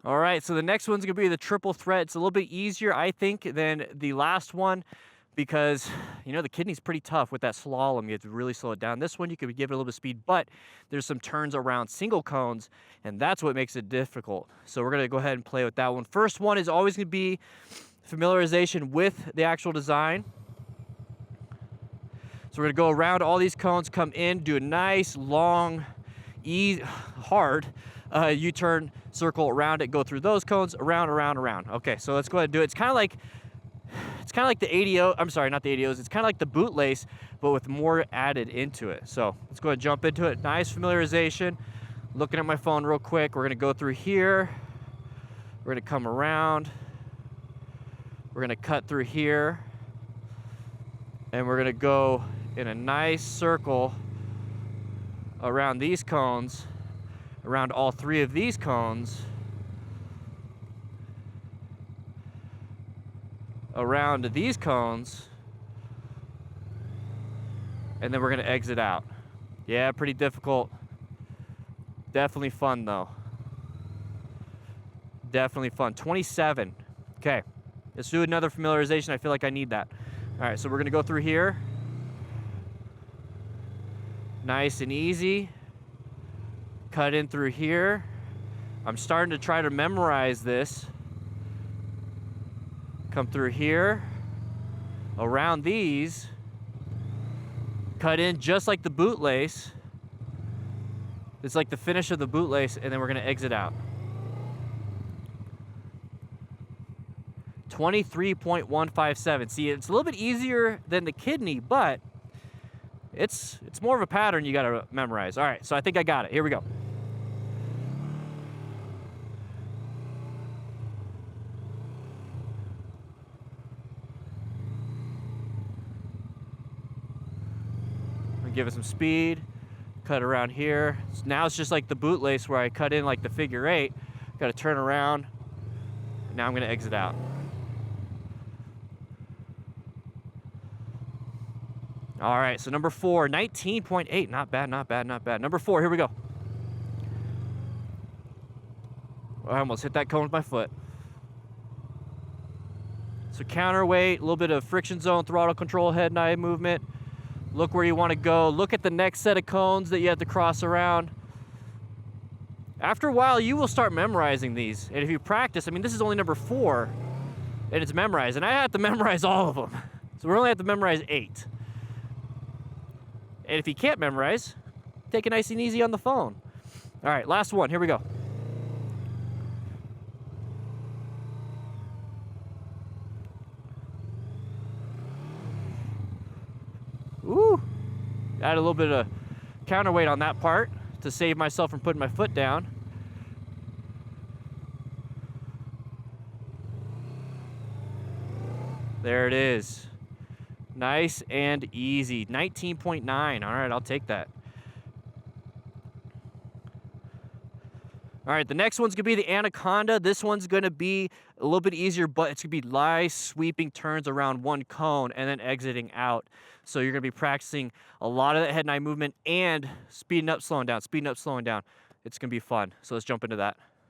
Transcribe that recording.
All right, so the next one's gonna be the triple threat. It's a little bit easier, I think, than the last one because, you know, the kidney's pretty tough with that slalom. You have to really slow it down. This one, you could give it a little bit of speed, but there's some turns around single cones, and that's what makes it difficult. So we're gonna go ahead and play with that one. First one is always gonna be familiarization with the actual design. So we're gonna go around all these cones, come in, do a nice, long, hard U-turn circle around it, go through those cones, around, around, around. Okay, so let's go ahead and do it. It's kind of like the ADO, I'm sorry, not the ADOs, it's kind of like the bootlace, but with more added into it. So let's go ahead and jump into it. Nice familiarization. Looking at my phone real quick, we're gonna go through here. We're gonna come around. We're gonna cut through here. And we're gonna go in a nice circle around these cones, around all three of these cones, around these cones, and then we're gonna exit out. Yeah, pretty difficult. Definitely fun though. Definitely fun. 27. Okay, let's do another familiarization. I feel like I need that. All right, so we're gonna go through here. Nice and easy. Cut in through here. I'm starting to try to memorize this. Come through here, around these, cut in just like the bootlace. It's like the finish of the bootlace, and then we're gonna exit out. 23.157. See, it's a little bit easier than the kidney, but it's more of a pattern you gotta memorize. All right, so I think I got it. Here we go. Give it some speed, cut around here. So now it's just like the bootlace where I cut in like the figure 8. Got to turn around. Now I'm going to exit out. All right, so number 4, 19.8. Not bad, not bad, not bad. Number 4, here we go. I almost hit that cone with my foot. So counterweight, a little bit of friction zone, throttle control, head and eye movement. Look where you want to go. Look at the next set of cones that you have to cross around. After a while, you will start memorizing these. And if you practice, I mean, this is only number 4, and it's memorized. And I have to memorize all of them. So we only have to memorize 8. And if you can't memorize, take it nice and easy on the phone. All right, last one. Here we go. Ooh, add a little bit of counterweight on that part to save myself from putting my foot down. There it is. Nice and easy. 19.9. All right, I'll take that. All right, the next one's gonna be the Anaconda. This one's gonna be a little bit easier, but it's gonna be nice sweeping turns around one cone and then exiting out. So you're gonna be practicing a lot of that head and eye movement and speeding up, slowing down, speeding up, slowing down. It's gonna be fun. So let's jump into that.